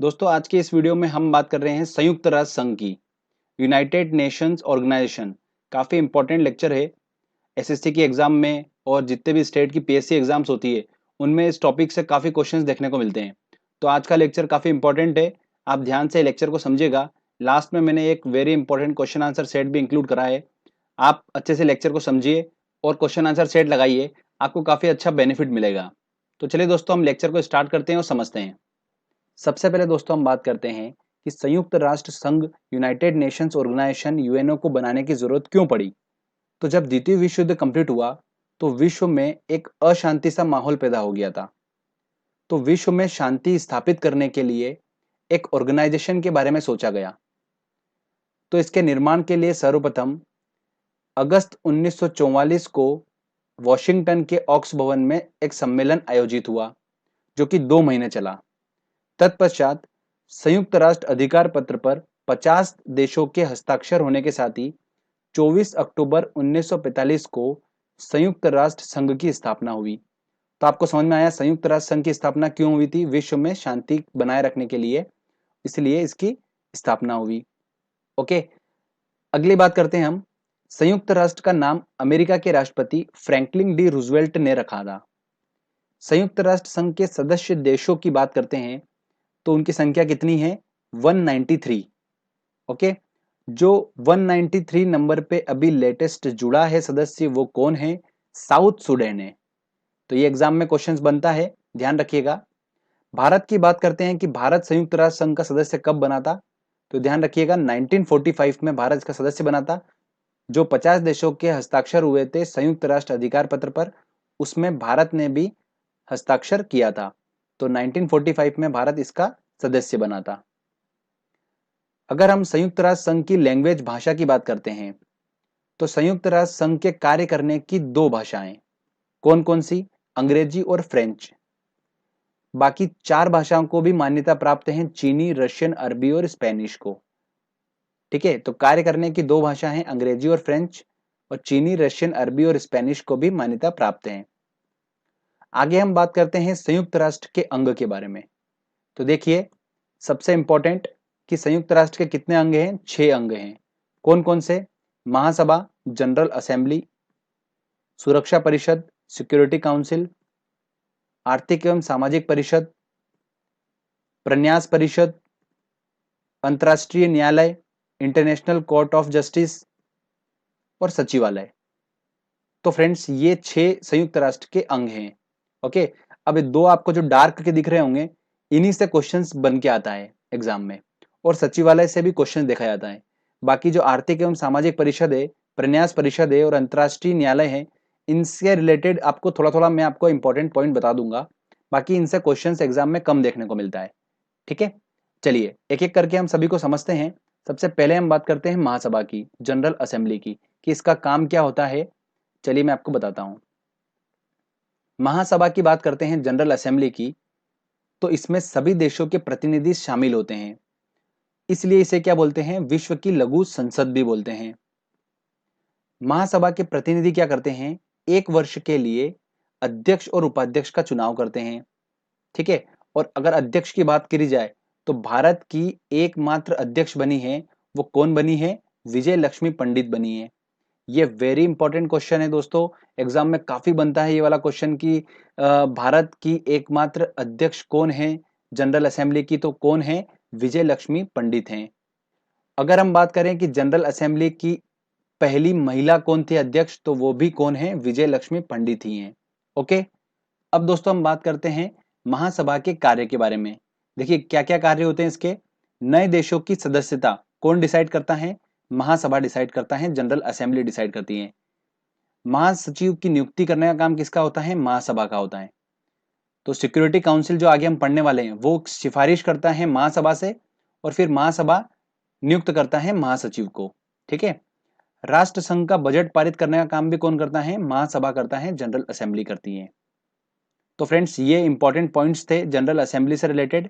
दोस्तों आज के इस वीडियो में हम बात कर रहे हैं संयुक्त राष्ट्र संघ की यूनाइटेड नेशंस ऑर्गेनाइजेशन। काफ़ी इंपॉर्टेंट लेक्चर है एसएससी की एग्जाम में और जितने भी स्टेट की पीएससी एग्जाम्स होती है उनमें इस टॉपिक से काफ़ी क्वेश्चंस देखने को मिलते हैं। तो आज का लेक्चर काफ़ी इंपॉर्टेंट है, आप ध्यान से लेक्चर को समझिएगा। लास्ट में मैंने एक very important question answer set भी इंक्लूड करा है, आप अच्छे से लेक्चर को समझिए और क्वेश्चन आंसर सेट लगाइए, आपको काफ़ी अच्छा बेनिफिट मिलेगा। तो चलिए दोस्तों हम लेक्चर को स्टार्ट करते हैं और समझते हैं। सबसे पहले दोस्तों हम बात करते हैं कि संयुक्त राष्ट्र संघ यूनाइटेड नेशंस ऑर्गेनाइजेशन यूएनओ को बनाने की जरूरत क्यों पड़ी। तो जब द्वितीय विश्व युद्ध कंप्लीट हुआ तो विश्व में एक अशांति सा माहौल पैदा हो गया था। तो विश्व में शांति स्थापित करने के लिए एक ऑर्गेनाइजेशन के बारे में सोचा गया। तो इसके निर्माण के लिए सर्वप्रथम अगस्त 1944 को वॉशिंगटन के ऑक्स भवन में एक सम्मेलन आयोजित हुआ जो कि 2 महीने चला। तत्पश्चात संयुक्त राष्ट्र अधिकार पत्र पर 50 देशों के हस्ताक्षर होने के साथ ही 24 अक्टूबर 1945 को संयुक्त राष्ट्र संघ की स्थापना हुई। तो आपको समझ में आया संयुक्त राष्ट्र संघ की स्थापना क्यों हुई थी? विश्व में शांति बनाए रखने के लिए, इसलिए इसकी स्थापना हुई। ओके, अगली बात करते हैं हम। संयुक्त राष्ट्र का नाम अमेरिका के राष्ट्रपति फ्रैंकलिन डी रूजवेल्ट ने रखा था। संयुक्त राष्ट्र संघ के सदस्य देशों की बात करते हैं तो उनकी संख्या कितनी है? 193। ओके, जो 193 नंबर पे अभी लेटेस्ट जुड़ा है सदस्य वो कौन है? साउथ सुडान है। तो ये एग्जाम में क्वेश्चंस बनता है, ध्यान रखिएगा। भारत की बात करते हैं कि भारत संयुक्त राष्ट्र संघ का सदस्य कब बना था? तो ध्यान रखिएगा 1945 में भारत इसका सदस्य बना था। जो 50 देशों के हस्ताक्षर हुए थे संयुक्त राष्ट्र अधिकार पत्र पर, उसमें भारत ने भी हस्ताक्षर किया था। तो 1945 में भारत इसका सदस्य बना था। अगर हम संयुक्त राष्ट्र संघ की लैंग्वेज भाषा की बात करते हैं तो संयुक्त राष्ट्र संघ के कार्य करने की 2 भाषाएं कौन कौन सी? अंग्रेजी और फ्रेंच। बाकी 4 भाषाओं को भी मान्यता प्राप्त है, चीनी, रशियन, अरबी और स्पेनिश को। ठीक है, तो कार्य करने की 2 भाषा हैं अंग्रेजी और फ्रेंच, और चीनी, रशियन, अरबी और स्पेनिश को भी मान्यता प्राप्त है। आगे हम बात करते हैं संयुक्त राष्ट्र के अंग के बारे में। तो देखिए सबसे इंपॉर्टेंट कि संयुक्त राष्ट्र के कितने अंग हैं? 6 अंग हैं। कौन कौन से? महासभा, जनरल असेंबली, सुरक्षा परिषद, सिक्योरिटी काउंसिल, आर्थिक एवं सामाजिक परिषद, प्रन्यास परिषद, अंतर्राष्ट्रीय न्यायालय, इंटरनेशनल कोर्ट ऑफ जस्टिस और सचिवालय। तो फ्रेंड्स ये 6 संयुक्त राष्ट्र के अंग हैं। ओके, अब 2 आपको जो डार्क के दिख रहे होंगे इन्हीं से क्वेश्चंस बन के आता है एग्जाम में, और सचिवालय से भी क्वेश्चन देखा जाता है। बाकी जो आर्थिक एवं सामाजिक परिषद है, प्रन्यास परिषद है और अंतर्राष्ट्रीय न्यायालय है, इनसे रिलेटेड आपको थोड़ा थोड़ा मैं आपको इंपॉर्टेंट पॉइंट बता दूंगा। बाकी इनसे क्वेश्चंस एग्जाम में कम देखने को मिलता है। ठीक है, चलिए एक एक करके हम सभी को समझते हैं। सबसे पहले हम बात करते हैं महासभा की, जनरल असेंबली की, कि इसका काम क्या होता है। चलिए मैं आपको बताता हूं। महासभा की बात करते हैं, जनरल असेंबली की, तो इसमें सभी देशों के प्रतिनिधि शामिल होते हैं, इसलिए इसे क्या बोलते हैं? विश्व की लघु संसद भी बोलते हैं। महासभा के प्रतिनिधि क्या करते हैं? 1 वर्ष के लिए अध्यक्ष और उपाध्यक्ष का चुनाव करते हैं। ठीक है, और अगर अध्यक्ष की बात करी जाए तो भारत की एकमात्र अध्यक्ष बनी है, वो कौन बनी है? विजय लक्ष्मी पंडित बनी है। ये वेरी इंपॉर्टेंट क्वेश्चन है दोस्तों, एग्जाम में काफी बनता है ये वाला क्वेश्चन कि भारत की एकमात्र अध्यक्ष कौन है जनरल असेंबली की? तो कौन है? विजय लक्ष्मी पंडित हैं। अगर हम बात करें कि जनरल असेंबली की पहली महिला कौन थी अध्यक्ष, तो वो भी कौन है? विजय लक्ष्मी पंडित ही हैं। ओके, अब दोस्तों हम बात करते हैं महासभा के कार्य के बारे में। देखिए क्या क्या कार्य होते हैं इसके। नए देशों की सदस्यता कौन डिसाइड करता है? महासभा डिसाइड करता है, जनरल असेंबली डिसाइड करती है। महासचिव की नियुक्ति करने का काम किसका होता है? महासभा का होता है। तो सिक्योरिटी काउंसिल जो आगे हम पढ़ने वाले हैं वो सिफारिश करता है महासभा से, और फिर महासभा नियुक्त करता है महासचिव को। ठीक है, राष्ट्र संघ का बजट पारित करने का काम भी कौन करता है? महासभा करता है, जनरल असेंबली करती है। तो फ्रेंड्स ये इंपॉर्टेंट पॉइंट्स थे जनरल असेंबली से रिलेटेड,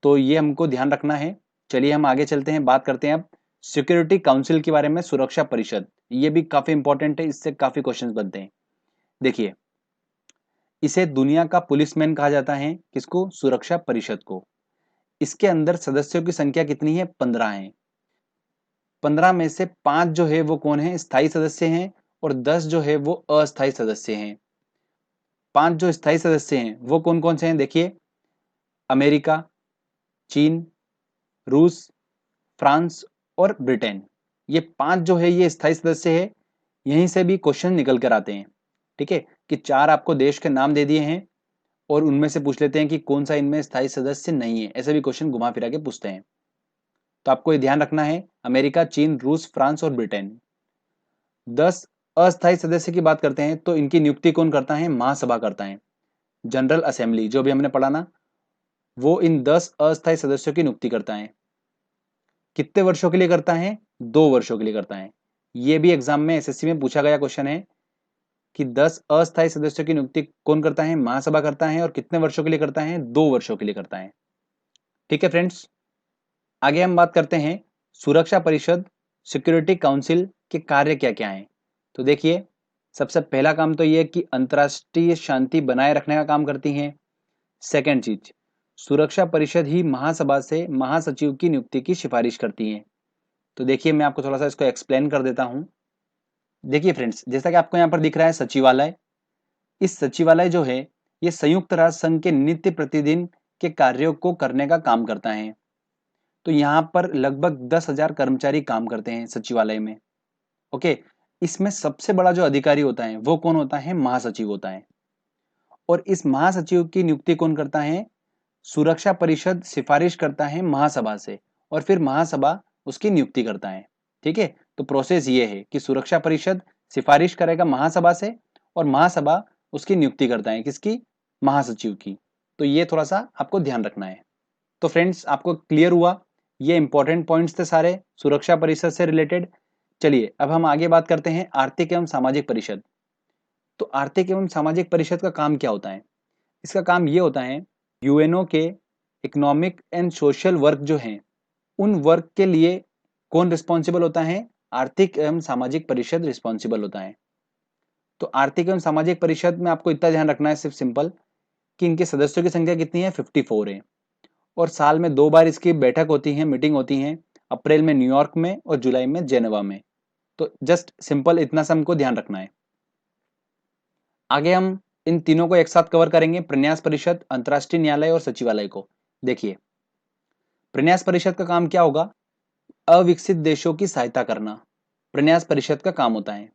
तो ये हमको ध्यान रखना है। चलिए हम आगे चलते हैं, बात करते हैं अब सिक्योरिटी काउंसिल के बारे में, सुरक्षा परिषद। ये भी काफी इंपॉर्टेंट है, इससे काफी क्वेश्चंस बनते हैं। देखिए इसे दुनिया का पुलिसमैन कहा जाता है, किसको? सुरक्षा परिषद को। इसके अंदर सदस्यों की संख्या कितनी है? 15 है। 15 में से 5 जो है वो कौन है? स्थायी सदस्य हैं और 10 जो है वो अस्थायी सदस्य हैं। 5 जो स्थायी सदस्य हैं वो कौन कौन से हैं? देखिए, अमेरिका, चीन, रूस, फ्रांस और ब्रिटेन। ये 5 जो है ये स्थायी सदस्य है। यहीं से भी क्वेश्चन निकल कर आते हैं। ठीक है, कि 4 आपको देश के नाम दे दिए हैं और उनमें से पूछ लेते हैं कि कौन सा इनमें स्थायी सदस्य नहीं है। ऐसे भी क्वेश्चन घुमा फिरा के पूछते हैं। तो आपको ये ध्यान रखना है, अमेरिका, चीन, रूस, फ्रांस और ब्रिटेन। 10 अस्थायी सदस्य की बात करते हैं तो इनकी नियुक्ति कौन करता है? महासभा करता है। जनरल असेंबली जो भी हमने पढ़ा ना, वो इन 10 अस्थायी सदस्यों की नियुक्ति करता है। कितने वर्षों के लिए करता है? 2 वर्षों के लिए करता है। ये भी एग्जाम में एसएससी में पूछा गया क्वेश्चन है कि 10 अस्थायी सदस्यों की नियुक्ति कौन करता है? महासभा करता है। और कितने वर्षों के लिए करता है? 2 वर्षों के लिए करता है। ठीक है फ्रेंड्स, आगे हम बात करते हैं सुरक्षा परिषद, सिक्योरिटी काउंसिल के कार्य क्या क्या हैं। तो देखिए, सबसे पहला काम तो ये कि अंतर्राष्ट्रीय शांति बनाए रखने का काम करती हैं। सेकेंड चीज, सुरक्षा परिषद ही महासभा से महासचिव की नियुक्ति की सिफारिश करती है। तो देखिए, मैं आपको थोड़ा सा इसको एक्सप्लेन कर देता हूं। देखिए फ्रेंड्स, जैसा कि आपको यहाँ पर दिख रहा है सचिवालय, इस सचिवालय जो है ये संयुक्त राष्ट्र संघ के नित्य प्रतिदिन के कार्यों को करने का काम करता है। तो यहाँ पर लगभग 10,000 कर्मचारी काम करते हैं सचिवालय में। ओके, इसमें सबसे बड़ा जो अधिकारी होता है वो कौन होता है? महासचिव होता है। और इस महासचिव की नियुक्ति कौन करता है? सुरक्षा परिषद सिफारिश करता है महासभा से और फिर महासभा उसकी नियुक्ति करता है। ठीक है, तो प्रोसेस ये है कि सुरक्षा परिषद सिफारिश करेगा महासभा से और महासभा उसकी नियुक्ति करता है। किसकी? महासचिव की। तो ये थोड़ा सा आपको ध्यान रखना है। तो फ्रेंड्स, आपको क्लियर हुआ? ये इंपॉर्टेंट पॉइंट्स थे सारे सुरक्षा परिषद से रिलेटेड। चलिए अब हम आगे बात करते हैं आर्थिक एवं सामाजिक परिषद। तो आर्थिक एवं सामाजिक परिषद का काम क्या होता है? इसका काम ये होता है, यूएनओ के इकोनॉमिक एंड सोशल वर्क जो हैं, उन वर्क के लिए कौन रिस्पॉन्सिबल होता है? आर्थिक एवं सामाजिक परिषद रिस्पॉन्सिबल होता है। तो आर्थिक एवं सामाजिक परिषद में आपको इतना ध्यान रखना है सिर्फ सिंपल कि इनके सदस्यों की संख्या कितनी है? 54 है। और साल में 2 बार इसकी बैठक होती है, मीटिंग होती है, अप्रैल में न्यूयॉर्क में और जुलाई में जेनेवा में। तो जस्ट सिंपल इतना सा हमको ध्यान रखना है। आगे हम इन तीनों को एक साथ कवर करेंगे, प्रन्यास परिषद, अंतर्राष्ट्रीय न्यायालय और सचिवालय को। देखिए, प्रन्यास परिषद का काम क्या होगा? अविकसित देशों की सहायता करना प्रन्यास परिषद का काम होता है।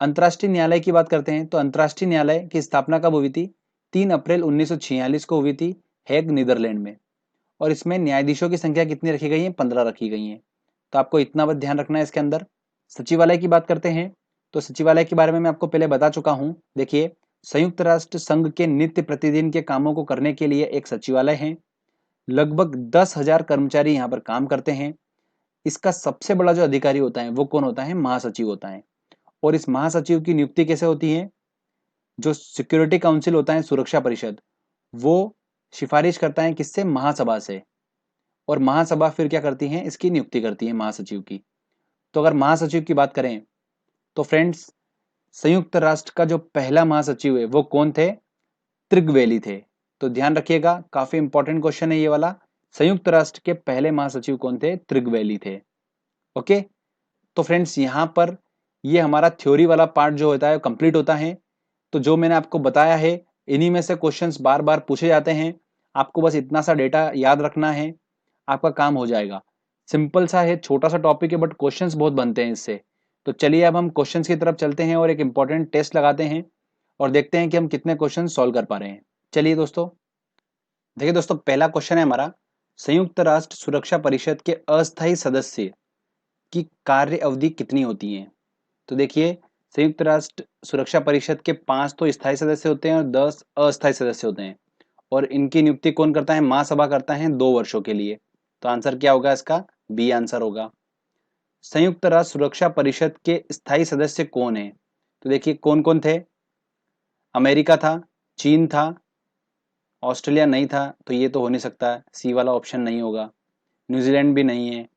अंतर्राष्ट्रीय न्यायालय की बात करते हैं तो अंतर्राष्ट्रीय न्यायालय की स्थापना कब हुई थी? 3 अप्रैल 1946 को हुई थी, हेग, नीदरलैंड में। और इसमें न्यायाधीशों की संख्या कितनी रखी गई है? 15 रखी गई है। तो आपको इतना बस ध्यान रखना है इसके अंदर। सचिवालय की बात करते हैं तो सचिवालय के बारे में मैं आपको पहले बता चुका हूं। देखिए, संयुक्त राष्ट्र संघ के नित्य प्रतिदिन के कामों को करने के लिए एक सचिवालय है। लगभग 10,000 कर्मचारी यहाँ पर काम करते हैं। इसका सबसे बड़ा जो अधिकारी होता है वो कौन होता है? महासचिव होता है। और इस महासचिव की नियुक्ति कैसे होती है? जो सिक्योरिटी काउंसिल होता है, सुरक्षा परिषद, वो सिफारिश करता है किससे? महासभा से। और महासभा फिर क्या करती है? इसकी नियुक्ति करती है महासचिव की। तो अगर महासचिव की बात करें तो फ्रेंड्स, संयुक्त राष्ट्र का जो पहला महासचिव है वो कौन थे? त्रिगवेली थे। तो ध्यान रखिएगा, काफी इंपॉर्टेंट क्वेश्चन है ये वाला। संयुक्त राष्ट्र के पहले महासचिव कौन थे? त्रिगवेली थे। ओके, तो फ्रेंड्स यहाँ पर ये हमारा थ्योरी वाला पार्ट जो होता है कंप्लीट होता है। तो जो मैंने आपको बताया है इन्हीं में से क्वेश्चंस बार बार पूछे जाते हैं। आपको बस इतना सा डेटा याद रखना है, आपका काम हो जाएगा। सिंपल सा है, छोटा सा टॉपिक है, बट क्वेश्चंस बहुत बनते हैं इससे। तो चलिए अब हम क्वेश्चंस की तरफ चलते हैं और एक इंपॉर्टेंट टेस्ट लगाते हैं और देखते हैं कि हम कितने क्वेश्चन सॉल्व कर पा रहे हैं। चलिए दोस्तों, देखिए दोस्तों, पहला क्वेश्चन है हमारा, संयुक्त राष्ट्र सुरक्षा परिषद के अस्थायी सदस्य की कार्य अवधि कितनी होती है? तो देखिए, संयुक्त राष्ट्र सुरक्षा परिषद के 5 तो स्थायी सदस्य होते हैं और 10 अस्थायी सदस्य होते हैं। और इनकी नियुक्ति कौन करता है? महासभा करता है 2 वर्षों के लिए। तो आंसर क्या होगा इसका? बी आंसर होगा। संयुक्त राष्ट्र सुरक्षा परिषद के स्थायी सदस्य कौन है? तो देखिए कौन कौन थे? अमेरिका था, चीन था, ऑस्ट्रेलिया नहीं था तो ये तो हो नहीं सकता, सी वाला ऑप्शन नहीं होगा। न्यूजीलैंड भी नहीं है।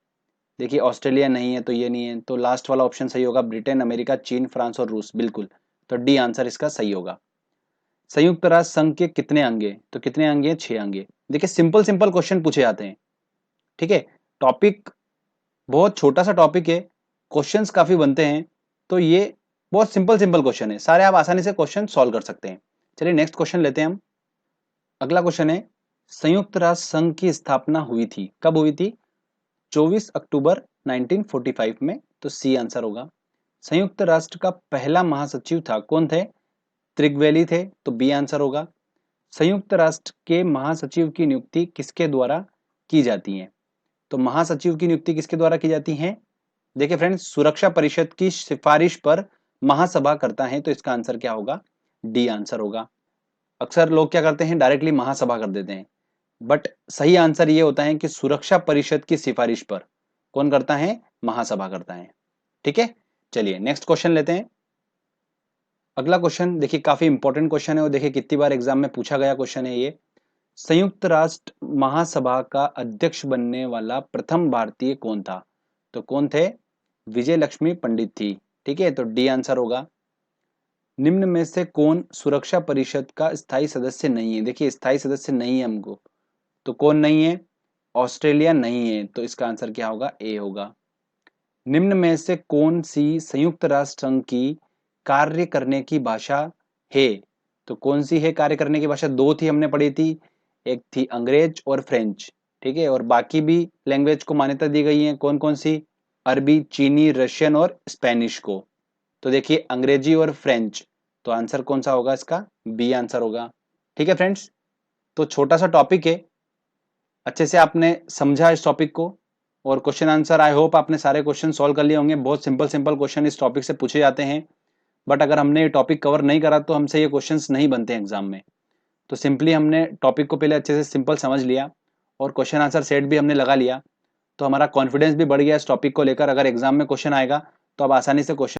देखिए, ऑस्ट्रेलिया नहीं है तो ये नहीं है, तो लास्ट वाला ऑप्शन सही होगा, ब्रिटेन, अमेरिका, चीन, फ्रांस और रूस। बिल्कुल, तो डी आंसर इसका सही होगा। संयुक्त राष्ट्र संघ के कितने अंग हैं? तो कितने अंग हैं? 6 अंग हैं। देखिए सिंपल सिंपल क्वेश्चन पूछे जाते हैं, ठीक है। टॉपिक बहुत छोटा सा टॉपिक है, क्वेश्चंस काफी बनते हैं, तो ये बहुत सिंपल सिंपल क्वेश्चन है, सारे आप आसानी से क्वेश्चन सॉल्व कर सकते हैं। चलिए नेक्स्ट क्वेश्चन लेते हैं हम। अगला क्वेश्चन है, संयुक्त राष्ट्र संघ की स्थापना हुई थी, कब हुई थी? 24 अक्टूबर 1945 में, तो सी आंसर होगा। संयुक्त राष्ट्र का पहला महासचिव था, कौन थे? त्रिगवेली थे, तो बी आंसर होगा। संयुक्त राष्ट्र के महासचिव की नियुक्ति किसके द्वारा की जाती है? तो महासचिव की नियुक्ति किसके द्वारा की जाती है? देखिए फ्रेंड्स, सुरक्षा परिषद की सिफारिश पर महासभा करता है, तो इसका आंसर क्या होगा? डी आंसर होगा। अक्सर लोग क्या करते हैं, डायरेक्टली महासभा कर देते हैं, बट सही आंसर ये होता है कि सुरक्षा परिषद की सिफारिश पर कौन करता है? महासभा करता है, ठीक है। चलिए नेक्स्ट क्वेश्चन लेते हैं। अगला क्वेश्चन देखिए काफी इंपॉर्टेंट क्वेश्चन है और देखिए कितनी बार एग्जाम में पूछा गया क्वेश्चन है ये। संयुक्त राष्ट्र महासभा का अध्यक्ष बनने वाला प्रथम भारतीय कौन था? तो कौन थे? विजय लक्ष्मी पंडित थी, ठीक है, तो डी आंसर होगा। निम्न में से कौन सुरक्षा परिषद का स्थायी सदस्य नहीं है? देखिए स्थायी सदस्य नहीं है हमको, तो कौन नहीं है? ऑस्ट्रेलिया नहीं है, तो इसका आंसर क्या होगा? ए होगा। निम्न में से कौन सी संयुक्त राष्ट्र संघ की कार्य करने की भाषा है? तो कौन सी है कार्य करने की भाषा? दो थी, हमने पढ़ी थी, एक थी अंग्रेज और फ्रेंच, ठीक है, और बाकी भी लैंग्वेज को मान्यता दी गई है, कौन कौन सी? अरबी, चीनी, रशियन और स्पेनिश को। तो देखिए अंग्रेजी और फ्रेंच, तो आंसर कौन सा होगा इसका? बी आंसर होगा, ठीक है फ्रेंड्स। तो छोटा सा टॉपिक है, अच्छे से आपने समझा इस टॉपिक को, और क्वेश्चन आंसर आई होप आपने सारे क्वेश्चन सॉल्व कर लिए होंगे। बहुत सिंपल सिंपल क्वेश्चन इस टॉपिक से पूछे जाते हैं, बट अगर हमने ये टॉपिक कवर नहीं करा तो हमसे ये क्वेश्चंस नहीं बनते एग्जाम में। तो सिंपली हमने टॉपिक को पहले अच्छे से सिंपल समझ लिया और क्वेश्चन आंसर सेट भी हमने लगा लिया, तो हमारा कॉन्फिडेंस भी बढ़ गया इस टॉपिक को लेकर। अगर एग्जाम में क्वेश्चन आएगा तो अब आसानी से क्वेश्चन